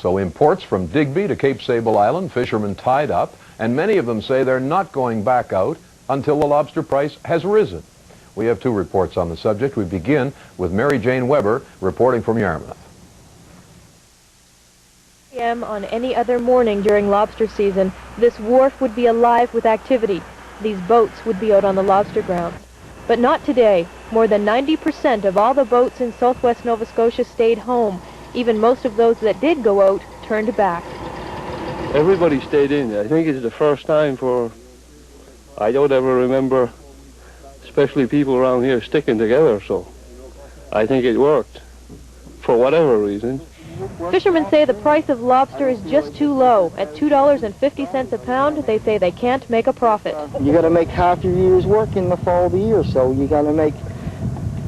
So imports from Digby to Cape Sable Island, fishermen tied up, and many of them say they're not going back out until the lobster price has risen. We have 2 reports on the subject. We begin with Mary Jane Weber reporting from Yarmouth. On any other morning during lobster season, this wharf would be alive with activity. These boats would be out on the lobster grounds. But not today. More than 90% of all the boats in southwest Nova Scotia stayed home. Even most of those that did go out turned back. Everybody stayed in. I think it's the first time I don't ever remember, especially people around here, sticking together, so I think it worked, for whatever reason. Fishermen say the price of lobster is just too low. At $2.50 a pound, they say they can't make a profit. You got to make half your year's work in the fall of the year, so you got to make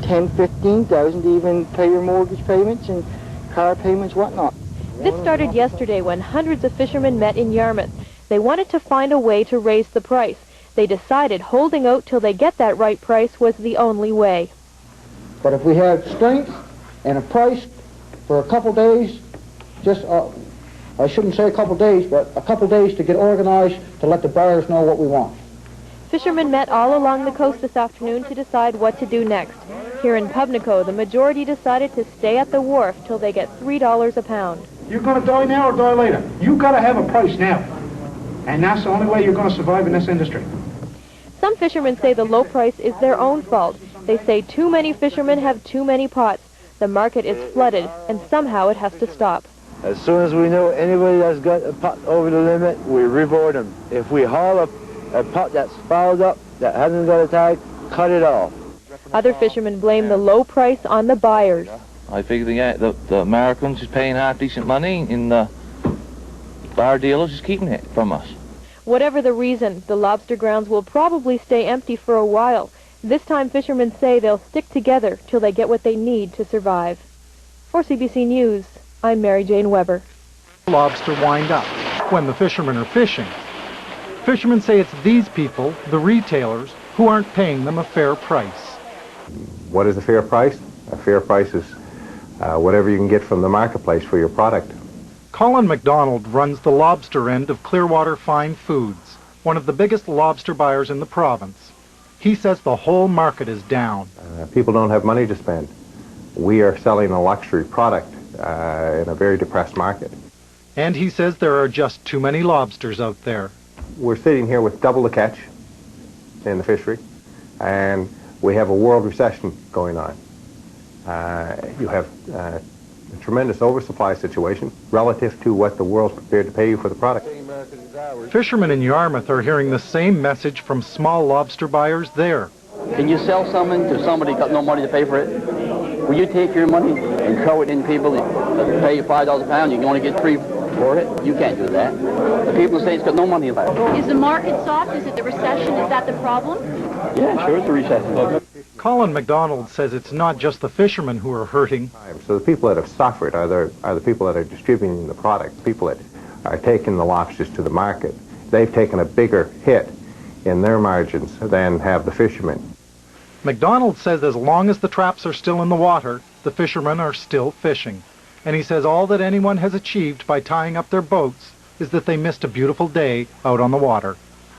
10, 15,000 to even pay your mortgage payments and car payments, whatnot. This started yesterday when hundreds of fishermen met in Yarmouth. They wanted to find a way to raise the price. They decided holding out till they get that right price was the only way. But if we have strength and a price for a couple days, I shouldn't say a couple days, but a couple days to get organized to let the buyers know what we want. Fishermen met all along the coast this afternoon to decide what to do next. Here in Pubnico, the majority decided to stay at the wharf till they get $3 a pound. You're going to die now or die later. You've got to have a price now. And that's the only way you're going to survive in this industry. Some fishermen say the low price is their own fault. They say too many fishermen have too many pots. The market is flooded, and somehow it has to stop. As soon as we know anybody that's got a pot over the limit, we reboard them. If we haul a pot that's fouled up, that hasn't got a tag, cut it off. Other fishermen blame the low price on the buyers. I figure the Americans is paying half decent money, and our dealers is keeping it from us. Whatever the reason, the lobster grounds will probably stay empty for a while. This time fishermen say they'll stick together till they get what they need to survive. For CBC News, I'm Mary Jane Weber. Lobster wind up when the fishermen are fishing. Fishermen say it's these people, the retailers, who aren't paying them a fair price. What is a fair price? A fair price is whatever you can get from the marketplace for your product. COLIN MacDONALD runs the lobster end of Clearwater Fine Foods, one of the biggest lobster buyers in the province. He says the whole market is down. People don't have money to spend. We are selling a luxury product in a very depressed market. And he says there are just too many lobsters out there. We're sitting here with double the catch in the fishery, and we have a world recession going on. You have a tremendous oversupply situation relative to what the world's prepared to pay you for the product. Fishermen in Yarmouth are hearing the same message from small lobster buyers there. Can you sell something to somebody who's got no money to pay for it? Will you take your money and throw it in people that pay you $5 a pound, you can only get $3 for it? You can't do that. The people in the States got no money left. Is the market soft? Is it the recession? Is that the problem? Yeah, sure, it's a recession. COLIN MacDONALD says it's not just the fishermen who are hurting. So the people that have suffered are the people that are distributing the product, people that are taking the lobsters to the market. They've taken a bigger hit in their margins than have the fishermen. MacDONALD says as long as the traps are still in the water, the fishermen are still fishing. And he says all that anyone has achieved by tying up their boats is that they missed a beautiful day out on the water.